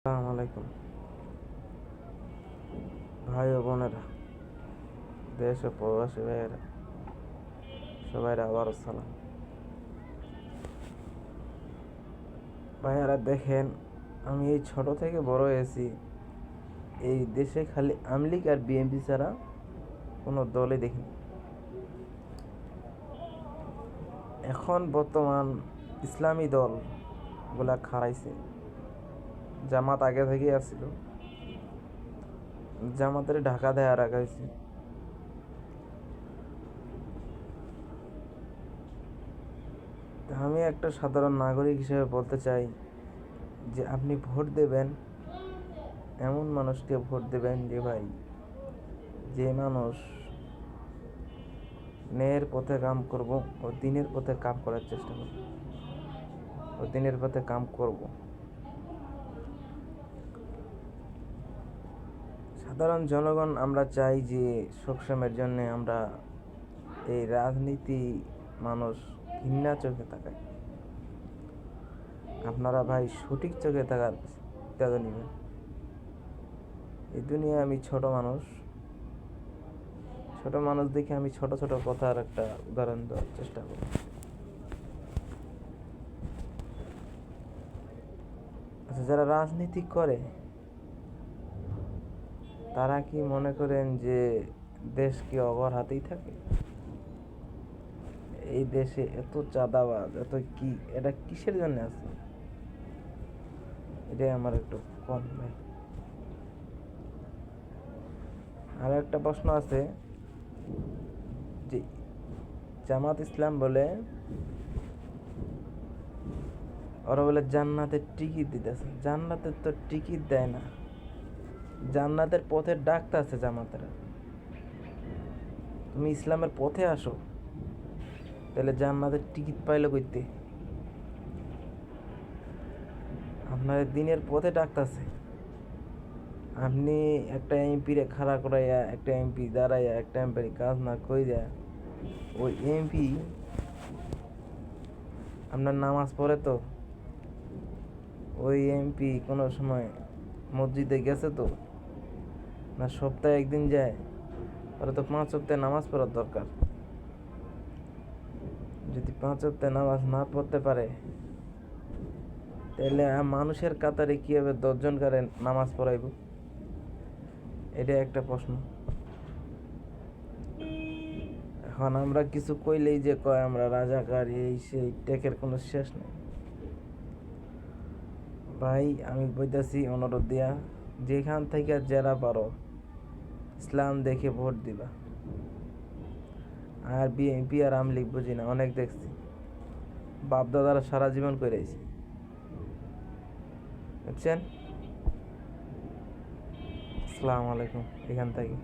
আসসালামু আলাইকুম ভাই ও বোনেরা, দেশ ও প্রবাসী ভাইয়েরা, সবাই আবারও সালাম। ভাইয়ারা দেখেন, আমি এই ছোট থেকে বড় হয়েছি, এই দেশে খালি আওয়ামী লীগ আর বিএনপি ছাড়া কোনো দলই দেখিনি। এখন বর্তমান ইসলামী দল গুলা খারাইছে। জামাত আগে থেকেই আসছিল, জামাতের ঢাকা দেয়া রাখা হয়েছে। আমি একটা সাধারণ নাগরিক হিসেবে বলতে চাই যে আপনি ভোট দেবেন, এমন মানুষকে ভোট দেবেন যে মানুষ ন্যায়ের পথে কাম করব ও দিনের পথে কাম করার চেষ্টা করব, ও দিনের পথে কাম করব। সাধারণ জনগণ আমরা চাই যে সবসময়ের জন্য আমরা এই রাজনীতি মানুষ ঘৃণা চোখে তাকায়। আপনারা ভাই সঠিক চোখে থাকার তেজ নেবেন। এই দুনিয়ায় আমি ছোট মানুষ দেখে আমি ছোট ছোট কথার একটা উদাহরণ দেওয়ার চেষ্টা করি। আচ্ছা, যারা রাজনীতি করে তারা কি মনে করেন যে দেশ কি অগর হাতেই থাকে? এই দেশে এত চাঁদাবাজ, এত কি, এটা কিসের জন্য আছে? এটাই আমার একটু কম ভাই। আর একটা প্রশ্ন আছে যে জামাত ইসলাম বলে ওরা বলে জান্নাতের টিকিট দিতেছে। জান্নাতের তো টিকিট দেয় না, জান্নাতের পথে ডাকতে আছে জামাতেরা। তুমি ইসলামের পথে আসো, তাহলে জান্নাতের টিকিট পাইলে কইতে? আপনার দিনের পথে ডাকতেছে, আপনি একটা এমপি রে খাড়া করাইয়া, একটা এমপি দাঁড়াইয়া, একটা এমপির কাজ না কইরা, ওই এমপি আপনার নামাজ পড়ে তো? ওই এমপি কোনো সময় মসজিদে গেছে তো? না সপ্তাহে একদিন যায়? ওরা তো 5 সপ্তাহে নামাজ পড়ার দরকার। যদি 5 সপ্তাহে নামাজ না পড়তে পারে, তাহলে মানুষের কাতারে কিভাবে 10 জন করে নামাজ পড়াইব? এটা একটা প্রশ্ন। এখন আমরা কিছু কইলেই যে কয় আমরা রাজাকার, এই সেই, টেকের কোনো শেষ নেই। ভাই আমি বলতেছি অনুরোধ দিয়া, যেখান থেকে যারা পারো ইসলাম দেখে ভোট দিবা। আর বিএনপি আর আওয়ামী লীগ বুঝি না, অনেক দেখছি, বাপ দাদারা সারা জীবন করে আইছে, বুঝছেন? আসসালামু আলাইকুম এখান থেকে।